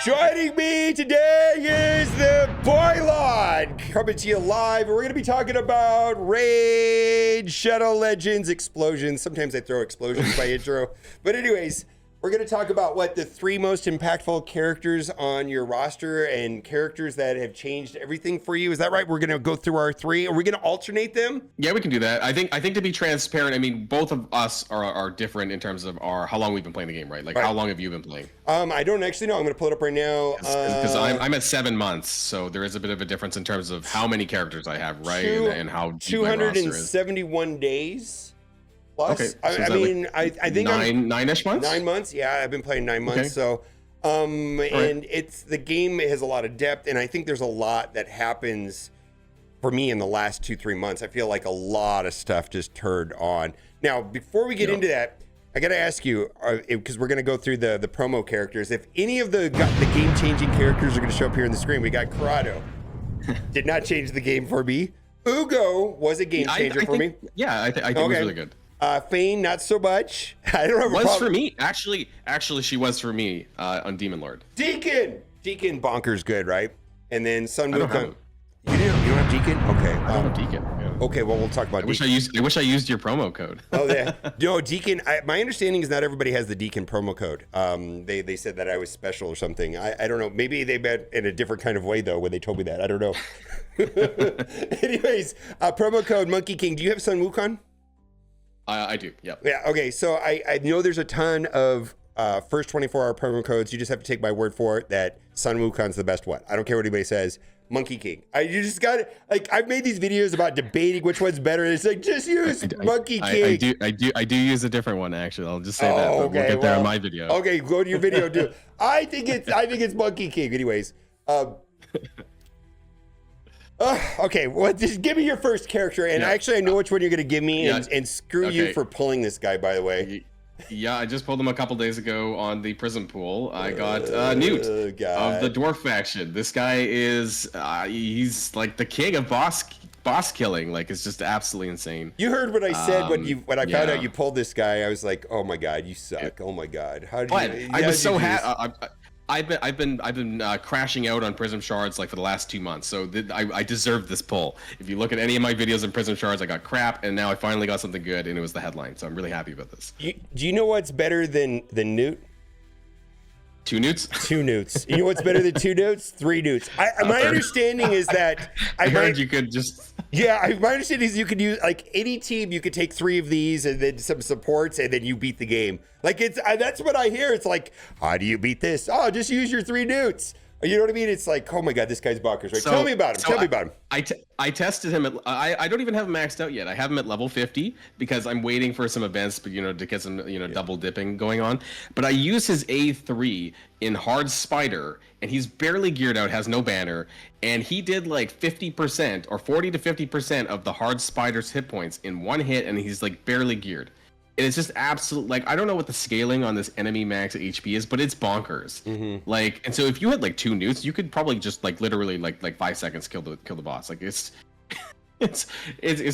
Joining me today is the Boylon, coming to you live. We're going to be talking about Raid Shadow Legends explosions. Sometimes I throw explosions by intro. But anyways, we're going to talk about what the 3 most impactful characters on your roster and characters that have changed everything for you. Is that right? We're going to go through our 3. Are we going to alternate them? Yeah, we can do that. I think to be transparent, I mean, both of us are different in terms of how long we've been playing the game, right? Like, how long have you been playing? I don't actually know. I'm going to pull it up right now. Because I'm at 7 months, so there is a bit of a difference in terms of how many characters I have, right? And how deep my roster is. 271 days. Plus, okay, so I mean, I think nine-ish months. 9 months, yeah. I've been playing 9 months, so and it's the game has a lot of depth, and I think there's a lot that happens for me in the last 2-3 months. I feel like a lot of stuff just turned on. Now, before we get into that, I got to ask you, because we're going to go through the promo characters. If any of the game-changing characters are going to show up here on the screen, we got Corrado. Did not change the game for me. Ugo was a game changer for me. Yeah, I think it was really good. Fane, not so much. I don't know. Was for me. Actually, she was for me on Demon Lord. Deacon bonkers good, right? And then Sun Wukong. You don't have Deacon? Okay. I don't have Deacon. Yeah. Okay, well, we'll talk about Deacon. I wish I used your promo code. Oh, yeah. No, Deacon, my understanding is not everybody has the Deacon promo code. They said that I was special or something. I don't know. Maybe they meant in a different kind of way, though, when they told me that. I don't know. Anyways, promo code Monkey King. Do you have Sun Wukong? I do, yeah. Yeah, okay, so I know there's a ton of first 24-hour promo codes. You just have to take my word for it that Sun Wukong's the best one. I don't care what anybody says. Monkey King. You just got to, like, I've made these videos about debating which one's better. It's like, just use Monkey King. I do use a different one, actually. I'll just say that, but we'll get there on my video. Okay, go to your video, too. I think it's Monkey King. Anyways. Okay, well, just give me your first character, and actually I know which one you're going to give me, and screw you for pulling this guy, by the way. Yeah, I just pulled him a couple days ago on the Prism Pool. I got Gnut of the Dwarf faction. This guy is, he's like the king of boss killing. Like, it's just absolutely insane. You heard what I said when I found out you pulled this guy. I was like, oh my god, you suck. Oh my god, how did you? I was so happy. I've been crashing out on Prism Shards like for the last 2 months, so I deserve this pull. If you look at any of my videos in Prism Shards, I got crap, and now I finally got something good, and it was the headline. So I'm really happy about this. Do you know what's better than Gnut? 2 Gnuts? 2 Gnuts. You know what's better than 2 Gnuts? 3 Gnuts. My understanding is that I heard you could just. Yeah, my understanding is you could use, like, any team, you could take 3 of these and then some supports, and then you beat the game. Like, that's what I hear. It's like, how do you beat this? Oh, just use your 3 Gnuts. You know what I mean? It's like, oh my god, this guy's bonkers, right? Tell me about him. I tested him at. I don't even have him maxed out yet. I have him at level 50 because I'm waiting for some events, but to get some double dipping going on. But I use his A3 in Hard Spider, and he's barely geared out, has no banner, and he did like 50% or 40 to 50% of the Hard Spider's hit points in one hit, and he's like barely geared. And it's just absolute, like, I don't know what the scaling on this enemy max HP is, but it's bonkers. Mm-hmm. Like, and so if you had like 2 Gnuts, you could probably just like literally like 5 seconds kill the boss. Like, it's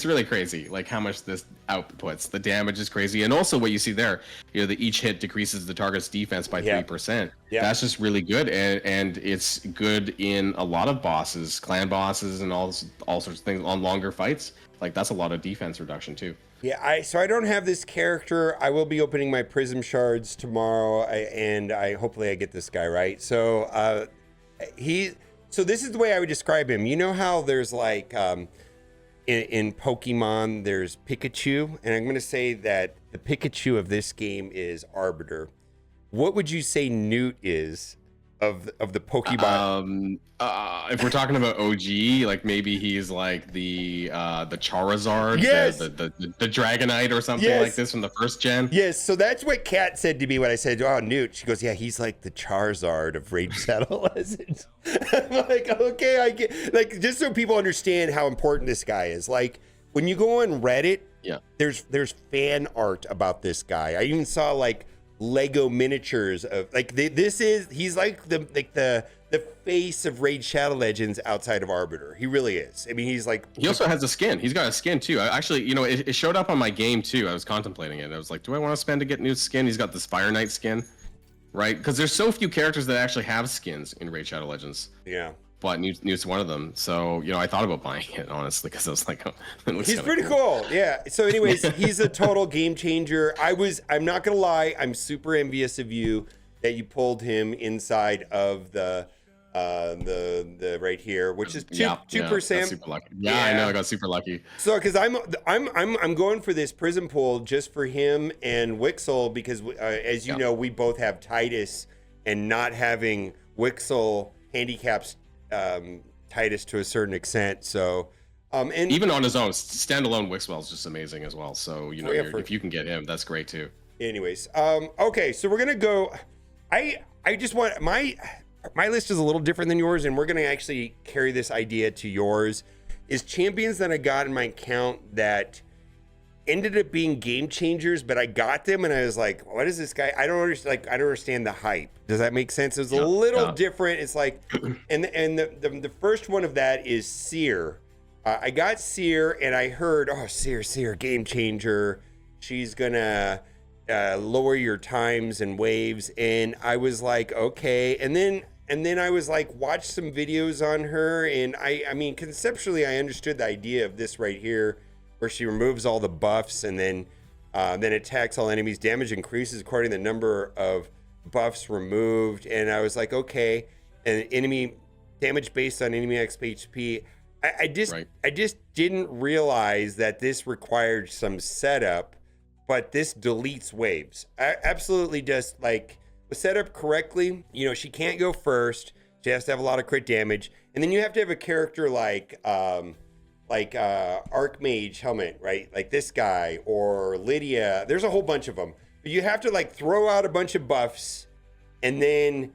really crazy, like how much this outputs. The damage is crazy, and also what you see there, that each hit decreases the target's defense by 3%. Yeah. That's just really good, and it's good in a lot of bosses, clan bosses, and all sorts of things on longer fights. Like, that's a lot of defense reduction too. Yeah, so I don't have this character. I will be opening my Prism Shards tomorrow, and hopefully I get this guy right. So so this is the way I would describe him. You know how there's like in Pokemon there's Pikachu, and I'm going to say that the Pikachu of this game is Arbiter. What would you say Gnut is of the Pokemon? If we're talking about OG, like maybe he's like the Charizard, yes! the Dragonite or something like this from the first gen. Yes, so that's what Kat said to me when I said, oh, Gnut. She goes, yeah, he's like the Charizard of Raid Shadow Legends. I'm like, okay, I get, like, just so people understand how important this guy is. Like, when you go on Reddit, there's fan art about this guy. I even saw like Lego miniatures of like he's like the face of Raid Shadow Legends outside of Arbiter. He really is. I mean, he's like, he also has a skin. He's got a skin too. Actually, it showed up on my game too. I was contemplating it. I was like, do I want to spend to get new skin? He's got this Fire Knight skin. right? Because there's so few characters that actually have skins in Raid Shadow Legends. Yeah. But Gnut's one of them. So, I thought about buying it, honestly, because I was like, oh, he's pretty cool. Yeah. So anyways, he's a total game changer. I'm not going to lie. I'm super envious of you that you pulled him inside of the right here, which is 2%. Super lucky. Yeah, I know. I got super lucky. So, because I'm going for this prism pool just for him and Wixel because, as you know, we both have Titus, and not having Wixel handicaps Titus to a certain extent. So, and even on his own, standalone Wixwell is just amazing as well. So, if you can get him, that's great too. Anyways, okay, so we're gonna go. I just want my list is a little different than yours, and we're gonna actually carry this idea to yours. Is champions that I got in my account that ended up being game changers, but I got them and I was like, what is this guy? I don't understand the hype. Does that make sense? It was a little different. It's like, and the first one of that is Seer. I got Seer and I heard, Seer, game changer. She's gonna lower your times and waves. And I was like, okay. And then I was like, watch some videos on her. And I mean, conceptually, I understood the idea of this right here, where she removes all the buffs and then attacks all enemies. Damage increases according to the number of buffs removed. And I was like, okay. And enemy damage based on enemy XP. I just didn't realize that this required some setup, but this deletes waves. I absolutely just was set up correctly. She can't go first. She has to have a lot of crit damage. And then you have to have a character like Archmage Helmet, right? Like this guy or Lydia. There's a whole bunch of them. But you have to throw out a bunch of buffs and then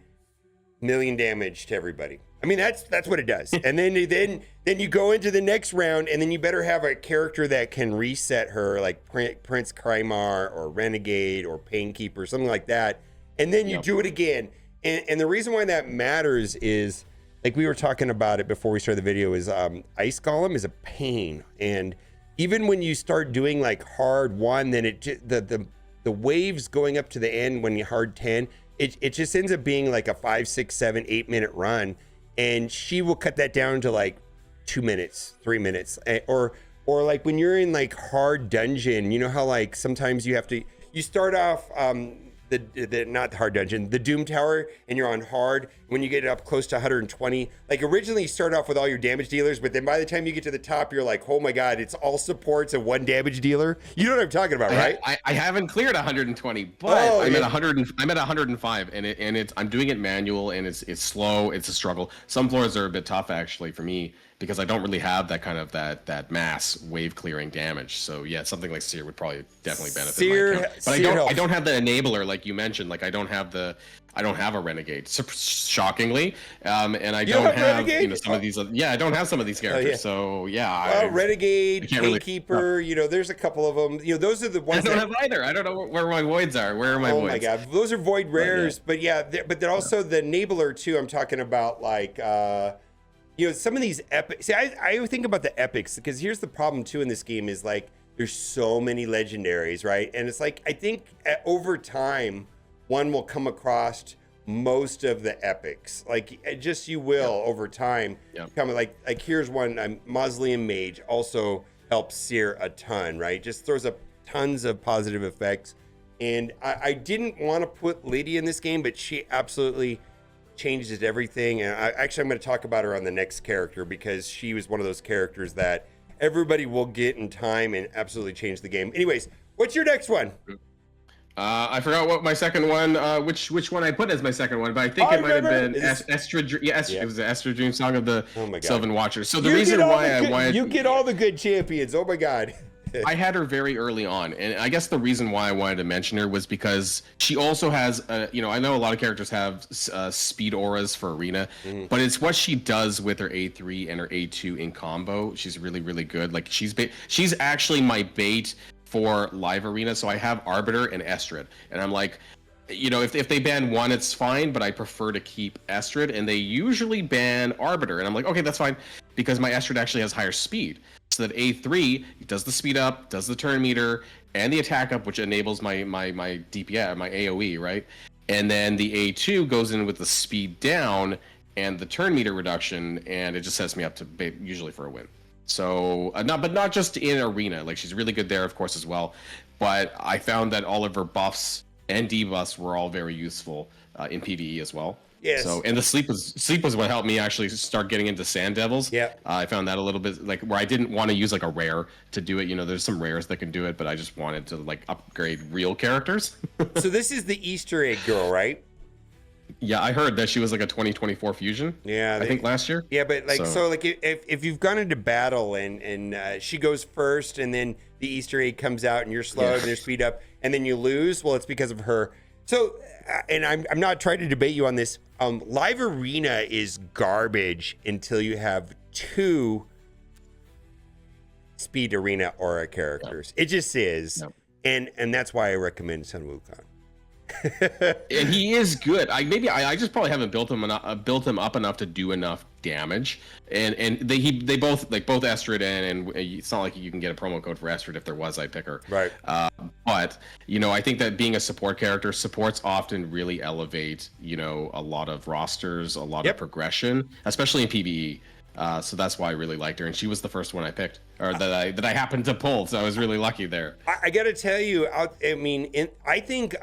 million damage to everybody. I mean, that's what it does. And then you go into the next round, and then you better have a character that can reset her, like Prince Krymar or Renegade or Painkeeper, something like that. And then you do it again. And the reason why that matters is, like we were talking about it before we started the video, is Ice Golem is a pain. And even when you start doing hard 1, then the waves going up to the end when you hard 10, it just ends up being like a 5, 6, 7, 8 minute run. And she will cut that down to 2 minutes, 3 minutes. Or when you're in hard dungeon, you know how sometimes you start off the not the hard dungeon, the Doom Tower, and you're on hard. When you get up close to 120, originally you start off with all your damage dealers, but then by the time you get to the top, you're like, oh my god, it's all supports and 1 damage dealer. You know what I'm talking about, right? I haven't cleared 120, but I'm at 100. I'm at 105, and I'm doing it manual, and it's slow. It's a struggle. Some floors are a bit tough actually for me, because I don't really have that kind of that mass wave clearing damage. So yeah, something like Seer would probably definitely benefit my account. But I don't have the enabler like you mentioned. I don't have a Renegade, shockingly, and I don't have some of these. Yeah, I don't have some of these characters. So yeah, Renegade, Gatekeeper. There's a couple of them. Those are the ones. I don't have either. I don't know where my voids are. Where are my voids? Oh my god, those are void rares. But they're also the enabler too. I'm talking about some of these epic. See, I think about the epics, because here's the problem too in this game is there's so many legendaries, right? And it's I think over time, one will come across most of the epics. You will over time. Come here's one. Mausoleum Mage also helps Seer a ton, right? Just throws up tons of positive effects. And I didn't want to put Lydia in this game, but she absolutely changes everything. And I'm going to talk about her on the next character, because she was one of those characters that everybody will get in time and absolutely change the game. Anyways, what's your next one? I forgot what my second one, which one I put as my second one, but I think it might have been Eostrid. It was the Eostrid Dream Song of the Sylvan Watchers. So the reason why I wanted... You get all the good champions. Oh my god. I had her very early on, and I guess the reason why I wanted to mention her was because she also has, I know a lot of characters have speed auras for arena, but it's what she does with her A3 and her A2 in combo. She's really, really good. She's actually my bait for live arena. So I have Arbiter and Eostrid, and I'm like, if they ban one, it's fine, but I prefer to keep Eostrid, and they usually ban Arbiter, and I'm like, okay, that's fine, because my Eostrid actually has higher speed. So that A3 does the speed up, does the turn meter, and the attack up, which enables my DPS, my AoE, right? and then the A2 goes in with the speed down and the turn meter reduction, and it just sets me up to usually for a win. So not just in arena, like she's really good there, of course, as well. But I found that all of her buffs and debuffs were all very useful in PvE as well. Yes. So, and the sleep was what helped me actually start getting into Sand Devils. Yeah. I found that a little bit like where I didn't want to use like a rare to do it. You know, there's some rares that can do it, but I just wanted to like upgrade real characters. So this is the Easter egg girl, right? Yeah, I heard that she was like a 2024 fusion. Yeah, I think last year. Yeah, but like so like if you've gone into battle and she goes first and then the Easter egg comes out and you're slow and there's speed up and then you lose, well, it's because of her. So and I'm not trying to debate you on this. Live Arena is garbage until you have 2 Speed Arena aura characters. It just is. And that's why I recommend Sun Wukong. And he is good. I just probably haven't built him up enough to do enough damage. And they both like both Eostrid and it's not like you can get a promo code for Eostrid. If there was, I'd pick her. Right. But you know, I think that being a support character, supports often really elevate, you know, a lot of rosters, a lot of progression, especially in PvE. So that's why I really liked her, and she was the first one I picked, or that I happened to pull. So I was really lucky there. I got to tell you, I think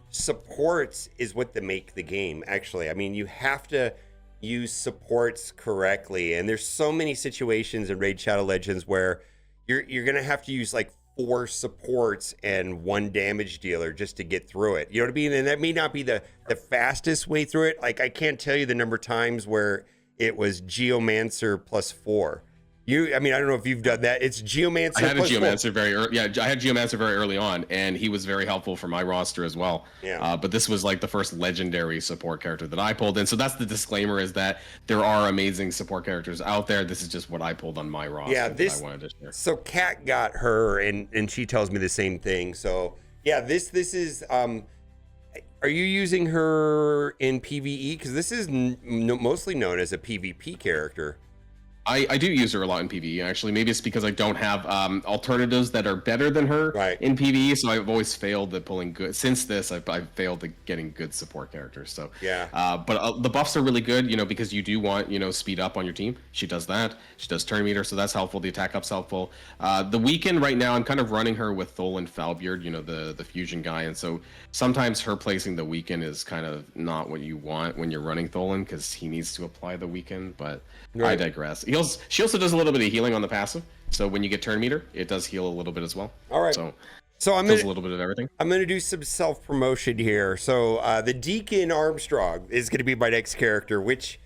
supports is what they make the game. Actually, I mean, you have to use supports correctly, and there's so many situations in Raid Shadow Legends where you're gonna have to use like 4 supports and 1 damage dealer just to get through it. You know what I mean? And that may not be the fastest way through it. Like I can't tell you the number of times where it was Geomancer +4. I don't know if you've done that. It's Geomancer. I had a Geomancer very early. Yeah, I had Geomancer very early on, and he was very helpful for my roster as well. Yeah. But this was like the first legendary support character that I pulled in. So that's the disclaimer: is that there are amazing support characters out there. This is just what I pulled on my roster. Yeah, that I wanted to share. So Kat got her, and she tells me the same thing. So yeah, this is. Are you using her in PvE? Because this is mostly known as a PvP character. I do use her a lot in PvE, actually. Maybe it's because I don't have alternatives that are better than her in PvE, so I've always failed at pulling good. Since this, I've failed at getting good support characters. So yeah. But the buffs are really good, you know, because you do want, you know, speed up on your team. She does that. She does turn meter, so that's helpful. The attack up's helpful. The weekend right now, I'm kind of running her with Tholen Falbeard, you know, the fusion guy, and so sometimes her placing the weekend is kind of not what you want when you're running Tholen, because he needs to apply the weekend, but I digress. She also does a little bit of healing on the passive, so when you get turn meter, it does heal a little bit as well. All right. So I'm does a little bit of everything. I'm gonna do some self promotion here. So the Deacon Armstrong is gonna be my next character, which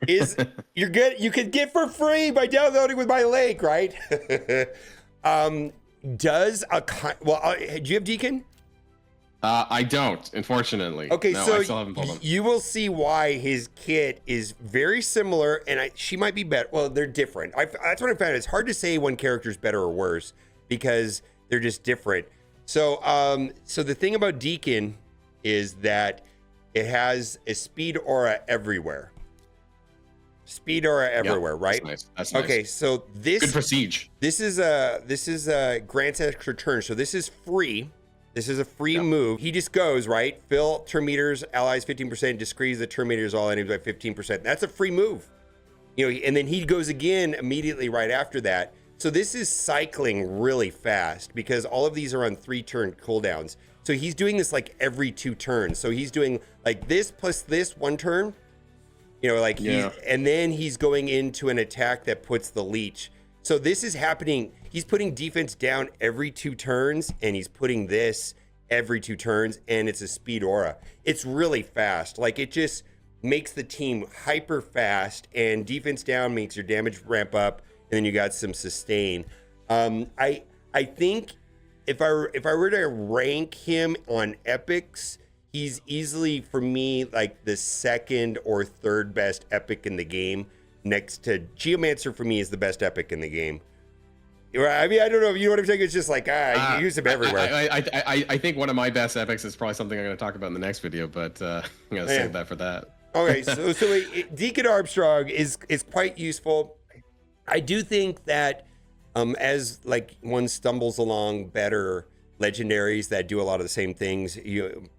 is you can get for free by downloading with my link, right? Do you have Deacon? I don't, unfortunately. Okay, no, so I still haven't pulled him. You will see why his kit is very similar, and she might be better. Well, they're different. That's what I found. It's hard to say one character is better or worse because they're just different. So, so the thing about Deacon is that it has a speed aura everywhere. Speed aura everywhere, right? That's nice. That's nice. Okay, so this good for siege. This is a grants extra turn. So this is free. This is a free move. He just goes, right? Fill turn meters, allies 15%, decrease the turn meters all enemies by 15%. That's a free move. You know, and then he goes again immediately right after that. So this is cycling really fast because all of these are on 3-turn cooldowns. So he's doing this like every 2 turns. So he's doing like this plus this 1 turn. You know, like and then he's going into an attack that puts the leech. So this is happening. He's putting defense down every 2 turns, and he's putting this every 2 turns, and it's a speed aura. It's really fast. Like it just makes the team hyper fast, and defense down makes your damage ramp up, and then you got some sustain. I think if I were to rank him on epics, he's easily for me like the 2nd or 3rd best epic in the game. Next to Geomancer, for me, is the best epic in the game. I mean, I don't know if you know what I'm saying. It's just like you use them everywhere. I think one of my best epics is probably something I'm going to talk about in the next video, but I'm going to save that for that. Okay, so Deacon Armstrong is quite useful. I do think that as like one stumbles along better, legendaries that do a lot of the same things.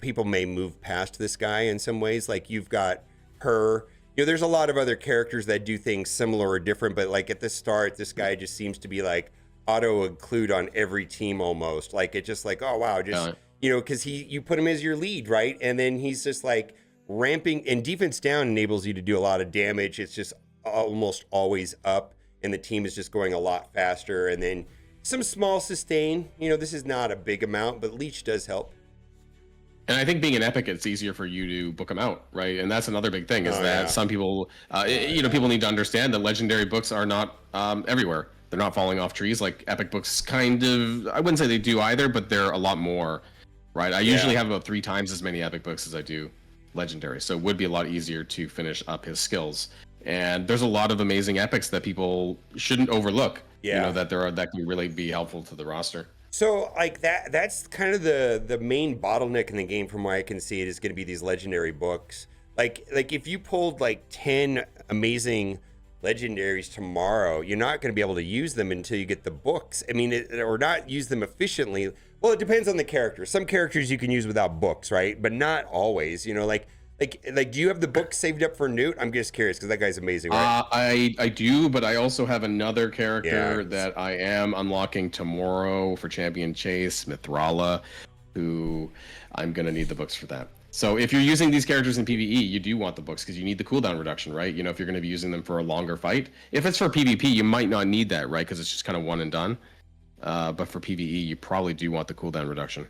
People may move past this guy in some ways. Like you've got her. There's a lot of other characters that do things similar or different, but like at the start, this guy just seems to be like auto include on every team almost. Like it's just like, oh wow, just because you put him as your lead, right? And then he's just like ramping, and defense down enables you to do a lot of damage. It's just almost always up, and the team is just going a lot faster. And then some small sustain. This is not a big amount, but leech does help. And I think being an epic, it's easier for you to book them out, right? And that's another big thing is that some people, people need to understand that legendary books are not everywhere. They're not falling off trees like epic books kind of, I wouldn't say they do either, but they're a lot more, right? I usually have about 3 times as many epic books as I do legendary. So it would be a lot easier to finish up his skills. And there's a lot of amazing epics that people shouldn't overlook, that can really be helpful to the roster. So like that's kind of the main bottleneck in the game from where I can see it is going to be these legendary books. Like if you pulled like 10 amazing legendaries tomorrow, you're not going to be able to use them until you get the books. I mean, or not use them efficiently. Well, it depends on the character. Some characters you can use without books, right? But not always, like do you have the book saved up for Gnut? I'm just curious because that guy's amazing, right? I do, but I also have another character that I am unlocking tomorrow for Champion Chase, Mithrala, who I'm gonna need the books for that. So if you're using these characters in PvE, you do want the books because you need the cooldown reduction, right? If you're gonna be using them for a longer fight. If it's for PvP, you might not need that, right? Because it's just kind of one and done. But for PvE, you probably do want the cooldown reduction.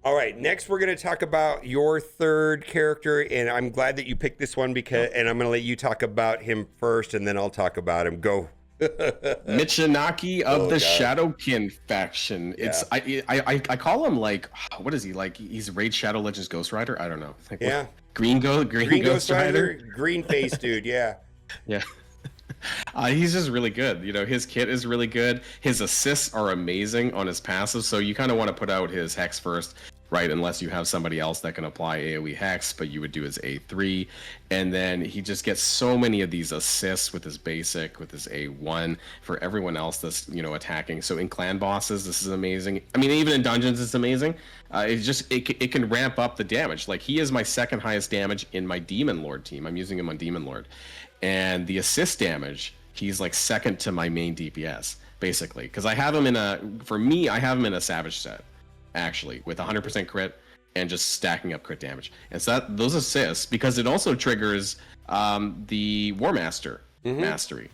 All right, next we're going to talk about your third character, and I'm glad that you picked this one and I'm going to let you talk about him first, and then I'll talk about him. Go. Michinaki of the Shadowkin faction. It's I call him like, what is he like? He's Raid Shadow Legends Ghost Rider. I don't know. Like, green Ghost Rider, green face dude. Yeah. He's just really good. His kit is really good. His assists are amazing on his passive. So you kind of want to put out his hex first, right? Unless you have somebody else that can apply AoE hex, but you would do his A3. And then he just gets so many of these assists with his basic, with his A1 for everyone else that's, attacking. So in clan bosses, this is amazing. I mean, even in dungeons, it's amazing. It can ramp up the damage. Like he is my second highest damage in my Demon Lord team. I'm using him on Demon Lord. And the assist damage, he's like second to my main DPS, basically. Because I have him in a Savage set, actually, with 100% crit and just stacking up crit damage. And so those assists, because it also triggers the War Master mastery.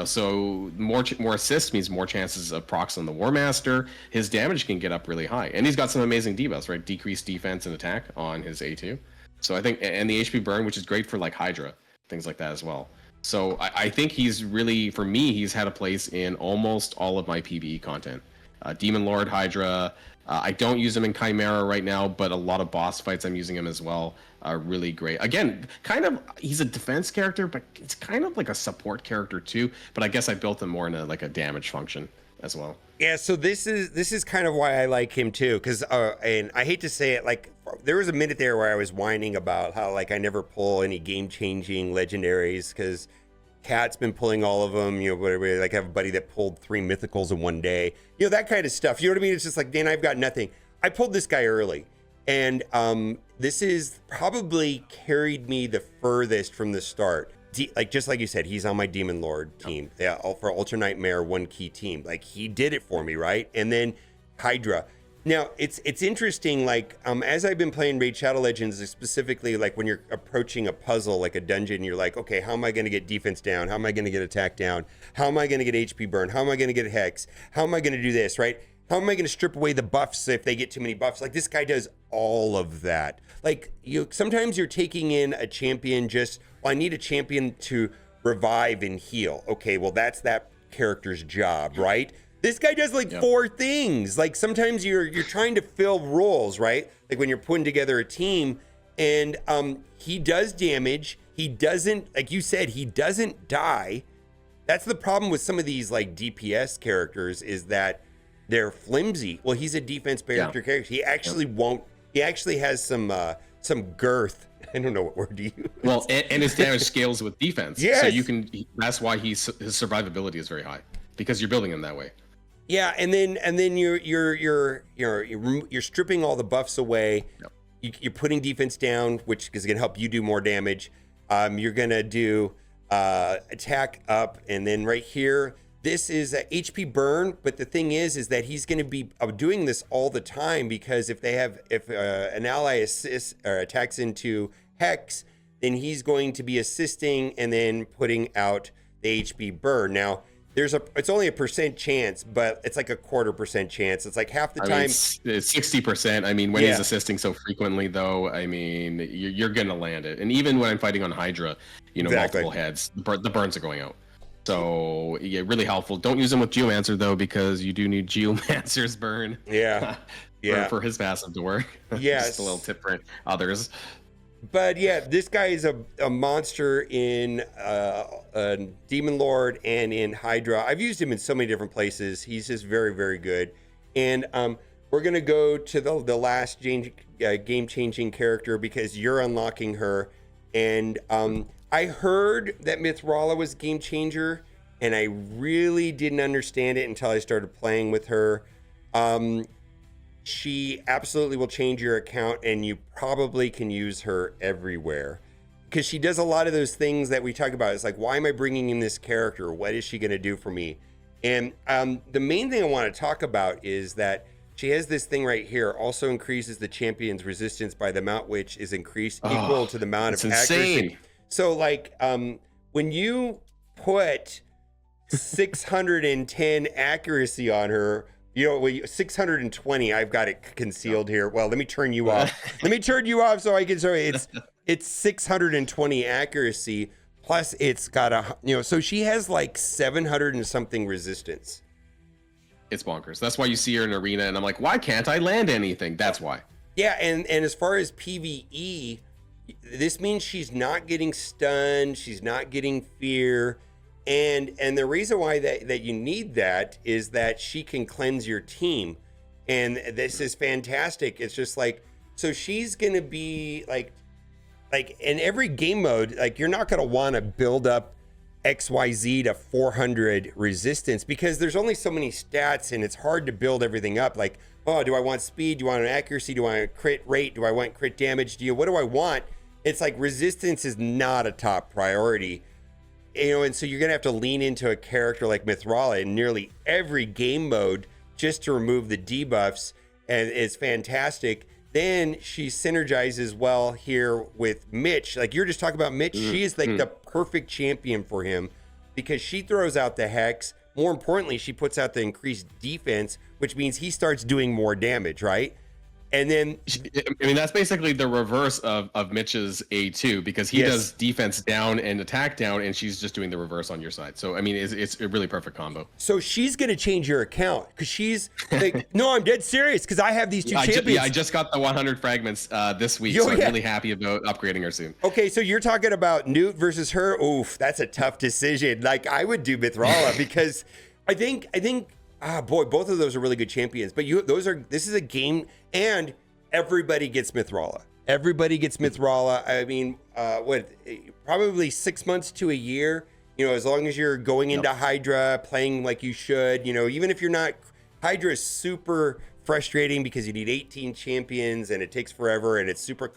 So more assists means more chances of procs on the War Master. His damage can get up really high. And he's got some amazing debuffs, right? Decreased defense and attack on his A2. So I think, and the HP burn, which is great for like Hydra. Things like that as well. So I think he's really, for me, he's had a place in almost all of my PvE content. Demon Lord, Hydra. I don't use him in Chimera right now, but a lot of boss fights I'm using him as well. Really great. Again, he's a defense character, but it's kind of like a support character too. But I guess I built him more in a damage function as well. Yeah, so this is kind of why I like him too, because and I hate to say it, like there was a minute there where I was whining about how like I never pull any game-changing legendaries because Cat's been pulling all of them. Whatever. Like I have a buddy that pulled 3 mythicals in one day. That kind of stuff. You know what I mean? It's just like, Dan, I've got nothing. I pulled this guy early, and this is probably carried me the furthest from the start. Just like you said, he's on my Demon Lord team. Yeah, for Ultra Nightmare, 1 key team. Like he did it for me, right? And then Hydra. Now it's interesting. Like as I've been playing Raid Shadow Legends, specifically like when you're approaching a puzzle, like a dungeon, you're like, okay, how am I going to get defense down? How am I going to get attack down? How am I going to get HP burn? How am I going to get hex? How am I going to do this? Right? How am I going to strip away the buffs if they get too many buffs? Like this guy does all of that. Like sometimes you're taking in a champion I need a champion to revive and heal. Okay, well that's that character's job, right? This guy does like 4 things. Like sometimes you're trying to fill roles, right? Like when you're putting together a team, and he does damage. He doesn't, like you said, he doesn't die. That's the problem with some of these like DPS characters is that they're flimsy. Well, he's a defense character. He actually won't. He actually has some girth. I don't know what word to use. Well, and his damage scales with defense. Yes. So that's why his survivability is very high because you're building him that way. Yeah, and then you're stripping all the buffs away. Yep. You're putting defense down, which is going to help you do more damage. You're going to do attack up, and then right here, this is a HP burn. But the thing is that he's going to be doing this all the time, because if an ally assists or attacks into Hex, then he's going to be assisting and then putting out the HP burn. Now, it's only a % chance, but it's like a 1/4% chance. It's like half the time. It's 60%. I mean, when he's assisting so frequently, though, I mean, you're gonna land it. And even when I'm fighting on Hydra, multiple heads, the burns are going out. So yeah, really helpful. Don't use him with Geomancer though, because you do need Geomancer's burn. Yeah, for his passive to work. Yes. Just a little tip for others. But yeah, this guy is a monster in Demon Lord and in Hydra. I've used him in so many different places. He's just very, very good. And we're going to go to the last game-changing character, because you're unlocking her. And I heard that Mithrala was game changer, and I really didn't understand it until I started playing with her. She absolutely will change your account, and you probably can use her everywhere, because she does a lot of those things that we talk about. It's like, why am I bringing in this character? What is she going to do for me? And the main thing I want to talk about is that she has this thing right here. Also increases the champion's resistance by the amount which is increased equal to the amount of accuracy. Insane. So like when you put 610 accuracy on her, 620, I've got it concealed here. Well, let me turn you off. Let me turn you off so I can show you. It's 620 accuracy, plus it's got so she has like 700 and something resistance. It's bonkers. That's why you see her in arena, and I'm like, why can't I land anything? That's why. Yeah, and as far as PvE, this means she's not getting stunned, she's not getting fear. And the reason why that you need that is that she can cleanse your team. And this is fantastic. It's just like, so she's going to be like in every game mode, like you're not going to want to build up XYZ to 400 resistance, because there's only so many stats and it's hard to build everything up. Like, oh, do I want speed? Do I want accuracy? Do I want crit rate? Do I want crit damage? What do I want? It's like resistance is not a top priority. And so you're going to have to lean into a character like Mithrala in nearly every game mode just to remove the debuffs, and it's fantastic. Then she synergizes well here with Mitch. Like you're just talking about Mitch, she is like the perfect champion for him, because she throws out the Hex. More importantly, she puts out the increased defense, which means he starts doing more damage, right? And then, I mean, that's basically the reverse of Mitch's A2, because he does defense down and attack down, and she's just doing the reverse on your side. So, I mean, it's a really perfect combo. So she's going to change your account, because she's like, no, I'm dead serious, because I have these two champions. I just got the 100 fragments this week, so I'm really happy about upgrading her soon. Okay, so you're talking about Gnut versus her. Oof, that's a tough decision. Like, I would do Mithrala, because I think, boy, both of those are really good champions. But this is a game, and everybody gets Mithrala. Everybody gets Mithrala. I mean, probably 6 months to a year. As long as you're going into Hydra, playing like you should. Even if you're not, Hydra is super frustrating because you need 18 champions and it takes forever and it's super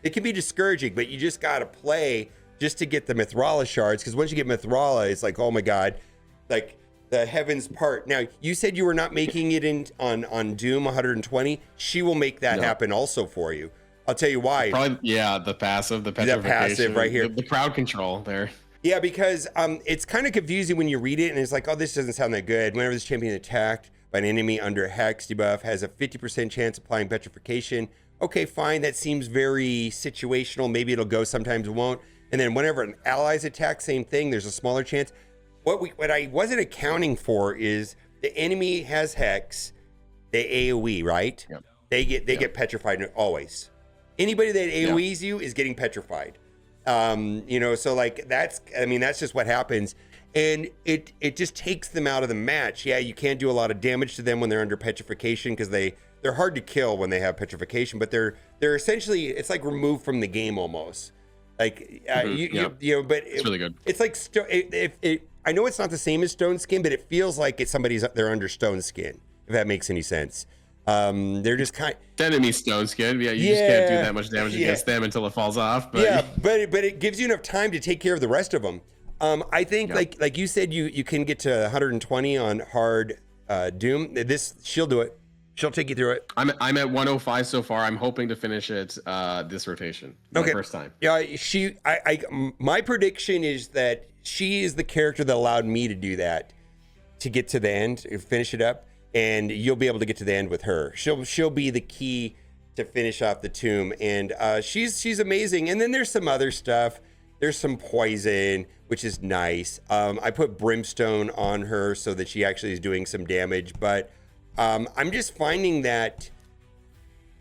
it can be discouraging, but you just got to play just to get the Mithrala shards. Because once you get Mithrala, it's like, oh my God, like, the heavens part. Now, you said you were not making it on Doom 120. She will make that happen also for you. I'll tell you why. Probably, the passive, the petrification, right here, the crowd control there. Yeah, because it's kind of confusing when you read it, and it's like, oh, this doesn't sound that good. Whenever this champion is attacked by an enemy under Hex debuff, has a 50% chance of applying petrification. Okay, fine. That seems very situational. Maybe it'll go, sometimes it won't. And then whenever an ally's attack, same thing. There's a smaller chance. What I wasn't accounting for is the enemy has Hex, they AoE, right? Yep. They get petrified always. Anybody that AoEs you is getting petrified. So like that's just what happens, and it just takes them out of the match. Yeah, you can't do a lot of damage to them when they're under petrification, because they're hard to kill when they have petrification, but they're essentially, it's like removed from the game almost. Like but it's really good. It's like I know it's not the same as stone skin, but it feels like it's they're under stone skin, if that makes any sense. They're just enemy stone skin. Yeah, you just can't do that much damage against them until it falls off. But but it gives you enough time to take care of the rest of them. I think like you said, you can get to 120 on hard Doom. She'll do it. She'll take you through it. I'm at 105 so far. I'm hoping to finish it this rotation. My first time. Yeah, my prediction is that she is the character that allowed me to do that, to get to the end, finish it up, and you'll be able to get to the end with her. She'll be the key to finish off the tomb, and she's amazing. And then there's some other stuff. There's some poison, which is nice. I put brimstone on her so that she actually is doing some damage, but I'm just finding that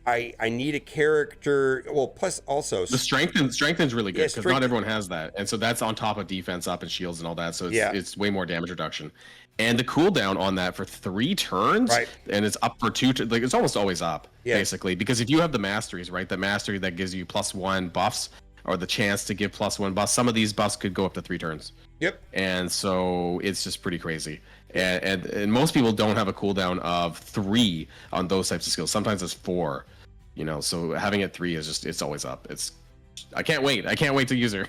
I need a character. Well, plus also the strengthen's really good because not everyone has that, and so that's on top of defense up and shields and all that. So it's way more damage reduction, and the cooldown on that for 3 turns, and it's up for 2. Like it's almost always up basically, because if you have the masteries, right, the mastery that gives you +1 buffs or the chance to give +1 buffs, some of these buffs could go up to 3 turns. Yep. And so it's just pretty crazy. And most people don't have a cooldown of 3 on those types of skills. Sometimes it's 4, so having it 3 is just, it's always up. I can't wait to use her.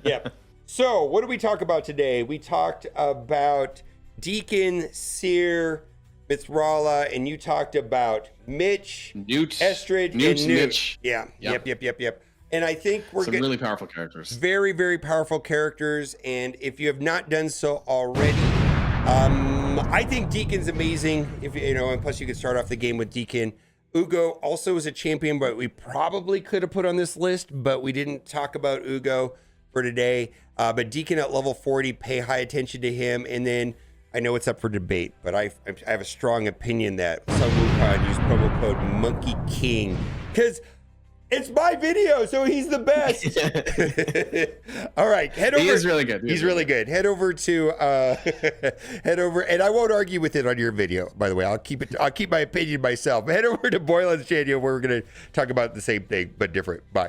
Yeah. So what did we talk about today? We talked about Deacon, Seer, Mithrala, and you talked about Mitch, Gnut, Eostrid, and Gnut. Mitch. Yeah. Yep. And I think we're some really powerful characters. Very, very powerful characters. And if you have not done so already, I think Deacon's amazing. And plus you can start off the game with Deacon. Ugo also is a champion, but we probably could have put on this list, but we didn't talk about Ugo for today. But Deacon at level 40, pay high attention to him. And then I know it's up for debate, but I have a strong opinion that some Wukong use promo code Monkey King because it's my video, so he's the best. All right, head over. He is really good. He's really good. Head over to and I won't argue with it on your video. By the way, I'll keep my opinion myself. Head over to Boylan's channel where we're gonna talk about the same thing but different. Bye.